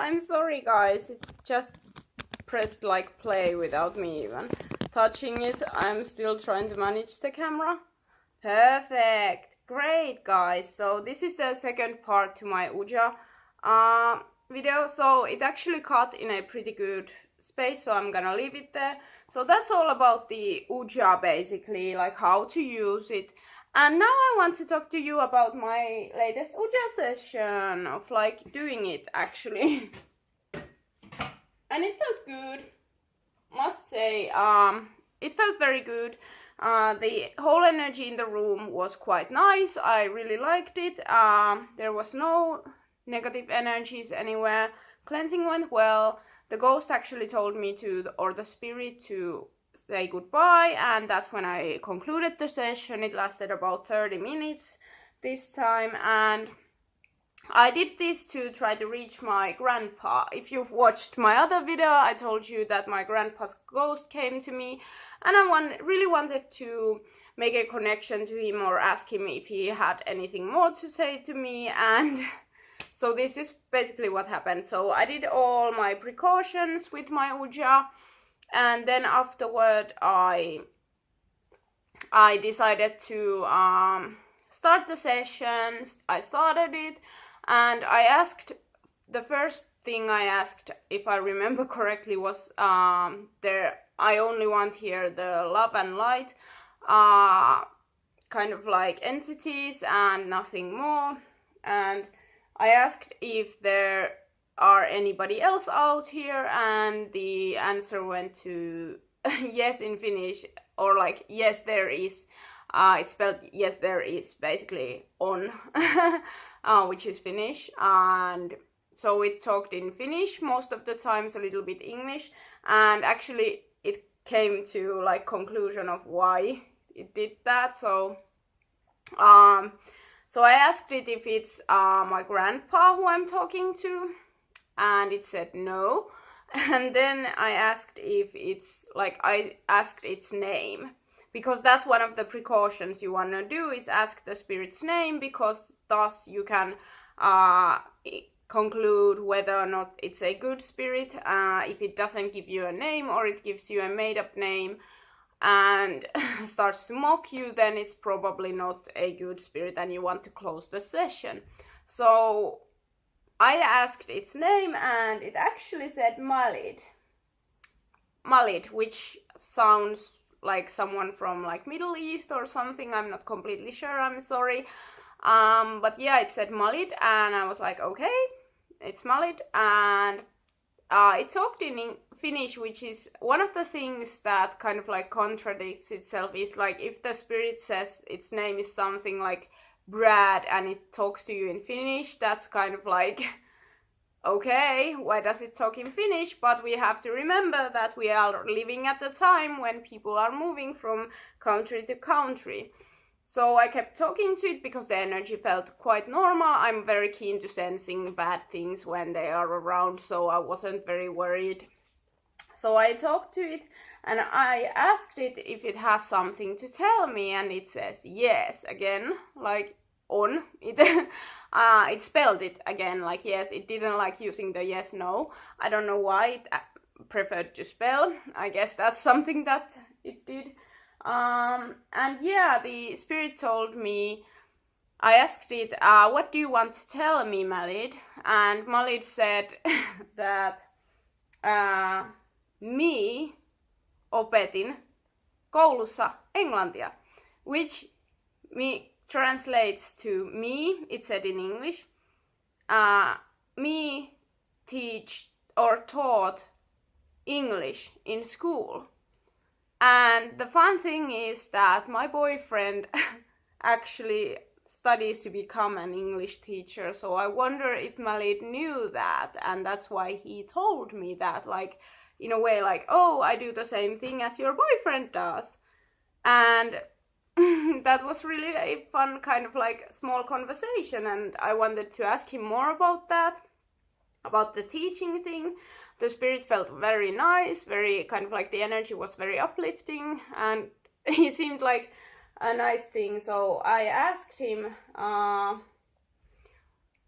I'm sorry guys, it just pressed like play without me even touching it. I'm still trying to manage the camera. Perfect, great guys. So this is the second part to my Ouija video. So it actually cut in a pretty good space, so I'm gonna leave it there. So that's all about the Ouija basically, like how to use it. And now I want to talk to you about my latest Ouija session of like doing it actually. And it felt good, must say. It felt very good. The whole energy in the room was quite nice. I really liked it. There was no negative energies anywhere. Cleansing went well. The ghost actually told me to, or the spirit, to say goodbye, and that's when I concluded the session. It lasted about 30 minutes this time, and I did this to try to reach my grandpa. If you've watched my other video, I told you that my grandpa's ghost came to me, and I really wanted to make a connection to him or ask him if he had anything more to say to me. And so this is basically what happened. So I did all my precautions with my Ouija, and then afterward I decided to start the sessions. I started it, and the first thing I asked, if I remember correctly, was I only want here the love and light kind of like entities and nothing more. And I asked if there are anybody else out here, and the answer went to yes in Finnish, or like yes there is. It's spelled yes there is, basically on, which is Finnish. And so it talked in Finnish most of the times, a little bit English, and actually it came to like conclusion of why it did that. So so I asked it if it's my grandpa who I'm talking to, and it said no. And then I asked if it's like, I asked its name, because that's one of the precautions you want to do, is ask the spirit's name, because thus you can conclude whether or not it's a good spirit. If it doesn't give you a name, or it gives you a made-up name and starts to mock you, then it's probably not a good spirit and you want to close the session. So I asked its name, and it actually said Malid. Malid, which sounds like someone from like Middle East or something. I'm not completely sure, I'm sorry. But yeah, it said Malid, and I was like, okay, it's Malid. And it talked in Finnish, which is one of the things that kind of like contradicts itself, is like if the spirit says its name is something like Brad and it talks to you in Finnish, that's kind of like, okay, why does it talk in Finnish? But we have to remember that we are living at a time when people are moving from country to country. So I kept talking to it because the energy felt quite normal. I'm very keen to sensing bad things when they are around, so I wasn't very worried. So I talked to it, and I asked it if it has something to tell me, and it says yes again, like on it. It spelled it again like yes. It didn't like using the yes no. I don't know why it preferred to spell. I guess that's something that it did. And yeah, the spirit told me, I asked it, what do you want to tell me, Malid? And Malid said that me opetin koulussa englantia, which translates to me, it said in English, me teach or taught English in school. And the fun thing is that my boyfriend actually studies to become an English teacher, so I wonder if Malid knew that, and that's why he told me that, like, in a way, like, oh, I do the same thing as your boyfriend does. And that was really a fun kind of like small conversation, and I wanted to ask him more about that, about the teaching thing. The spirit felt very nice, very kind of like the energy was very uplifting, and he seemed like a nice thing. So I asked him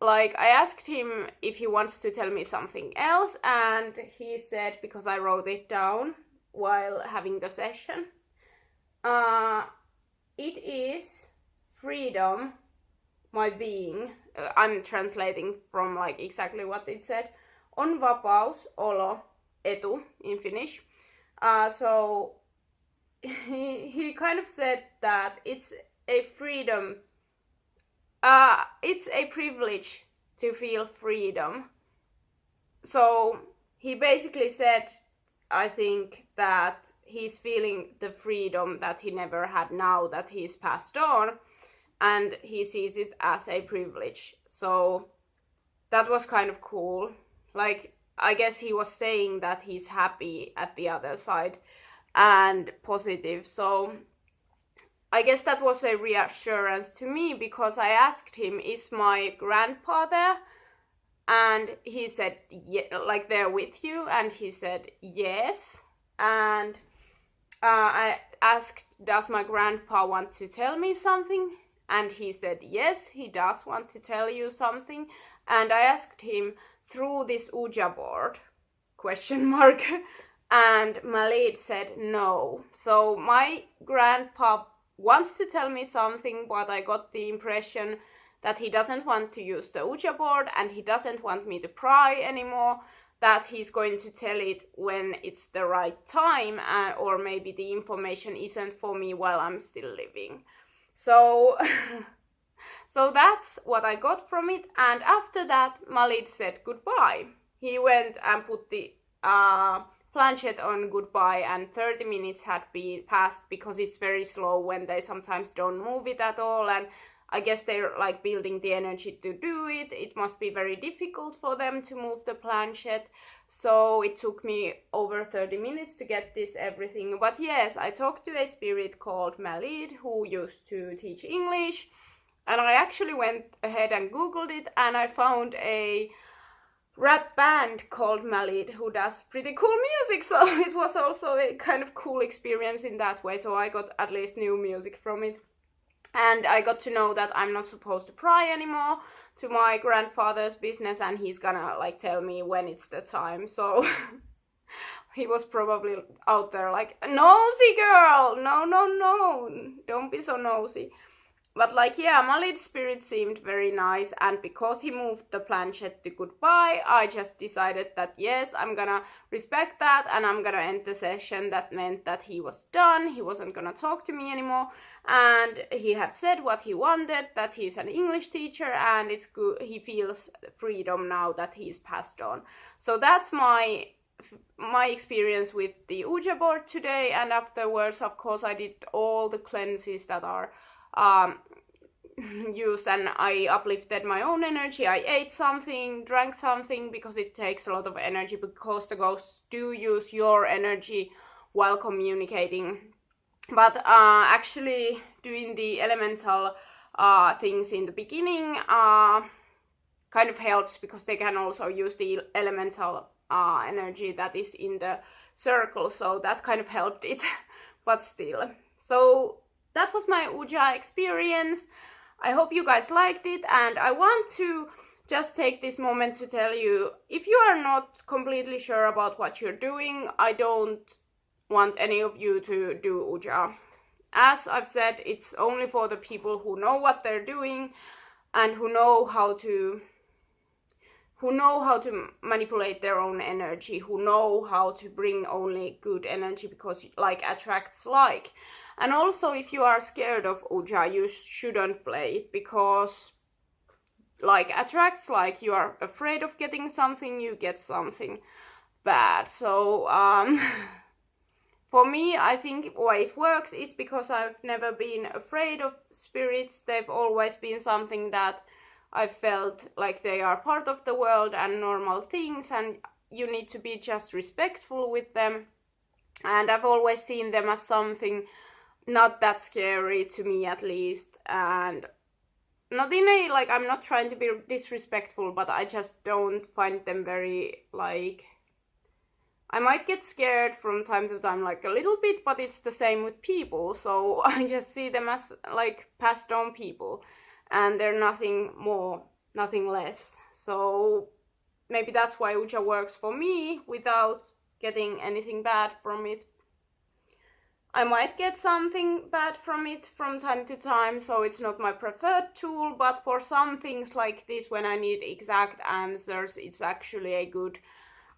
like, I asked him if he wants to tell me something else, and he said, because I wrote it down while having the session, it is freedom, my being. I'm translating from like exactly what it said. On vapaus, olo, etu in Finnish. So he kind of said that it's a freedom. It's a privilege to feel freedom. So he basically said, I think, that he's feeling the freedom that he never had now that he's passed on, and he sees it as a privilege. So that was kind of cool. Like, I guess he was saying that he's happy at the other side and positive. So I guess that was a reassurance to me, because I asked him, is my grandpa there? And he said, yeah, like, they're with you? And he said, yes. And I asked, does my grandpa want to tell me something? And he said, yes, he does want to tell you something. And I asked him, through this Ouija board, question mark. And my lead said no. So my grandpa wants to tell me something, but I got the impression that he doesn't want to use the Ouija board, and he doesn't want me to pry anymore, that he's going to tell it when it's the right time, or maybe the information isn't for me while I'm still living. So so that's what I got from it. And after that, Malid said goodbye. He went and put the planchette on goodbye, and 30 minutes had been passed, because it's very slow when they sometimes don't move it at all, and I guess they're like building the energy to do it. It must be very difficult for them to move the planchette. So it took me over 30 minutes to get this everything. But yes, I talked to a spirit called Malid, who used to teach English, and I actually went ahead and googled it, and I found a rap band called Malid who does pretty cool music. So it was also a kind of cool experience in that way. So I got at least new music from it. And I got to know that I'm not supposed to pry anymore to my grandfather's business, and he's gonna like tell me when it's the time. So he was probably out there like, nosy girl, no, don't be so nosy. But like, yeah, Malid's spirit seemed very nice, and because he moved the planchette to goodbye, I just decided that yes, I'm gonna respect that, and I'm gonna end the session. That meant that he was done, he wasn't gonna talk to me anymore, and he had said what he wanted, that he's an English teacher, and it's good, he feels freedom now that he's passed on. So that's my experience with the Ouija board today. And afterwards, of course, I did all the cleanses that are used, and I uplifted my own energy. I ate something, drank something, because it takes a lot of energy, because the ghosts do use your energy while communicating. But actually doing the elemental things in the beginning kind of helps, because they can also use the elemental energy that is in the circle, so that kind of helped it. But still, so that was my Ouija experience. I hope you guys liked it, and I want to just take this moment to tell you, if you are not completely sure about what you're doing, I don't want any of you to do Ouija. As I've said, it's only for the people who know what they're doing, and who know how to manipulate their own energy, who know how to bring only good energy, because like attracts like. And also, if you are scared of Ouija, you shouldn't play it, because like attracts like, you are afraid of getting something, you get something bad. So for me, I think why it works is because I've never been afraid of spirits. They've always been something that I felt like they are part of the world and normal things, and you need to be just respectful with them. And I've always seen them as something not that scary, to me at least, and not in a, like, I'm not trying to be disrespectful, but I just don't find them very, like, I might get scared from time to time, like a little bit, but it's the same with people, so I just see them as like passed on people, and they're nothing more nothing less. So maybe that's why Ouija works for me without getting anything bad from it. I might get something bad from it from time to time, so it's not my preferred tool, but for some things like this, when I need exact answers, it's actually a good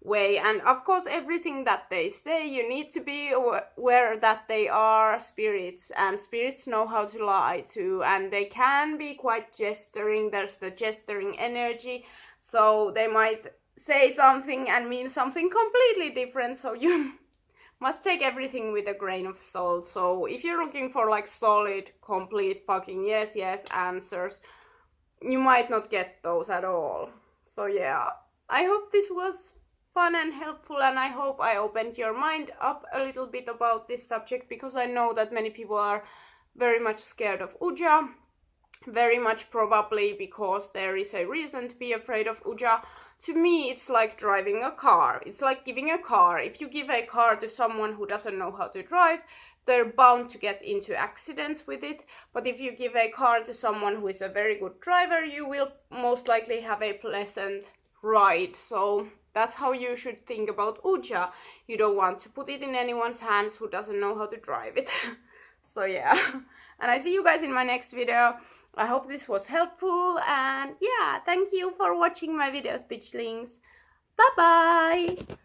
way. And of course, everything that they say, you need to be aware that they are spirits, and spirits know how to lie too, and they can be quite gesturing. There's the gesturing energy, so they might say something and mean something completely different, so you must take everything with a grain of salt. So if you're looking for like solid, complete fucking yes answers, you might not get those at all. So yeah, I hope this was fun and helpful, and I hope I opened your mind up a little bit about this subject, because I know that many people are very much scared of Ouija, very much probably because there is a reason to be afraid of Ouija. To me, it's like driving a car. It's like giving a car. If you give a car to someone who doesn't know how to drive, they're bound to get into accidents with it. But if you give a car to someone who is a very good driver, you will most likely have a pleasant ride. So that's how you should think about Ouija. You don't want to put it in anyone's hands who doesn't know how to drive it. So yeah, and I see you guys in my next video. I hope this was helpful, and yeah, thank you for watching my videos, bitchlings. Bye bye!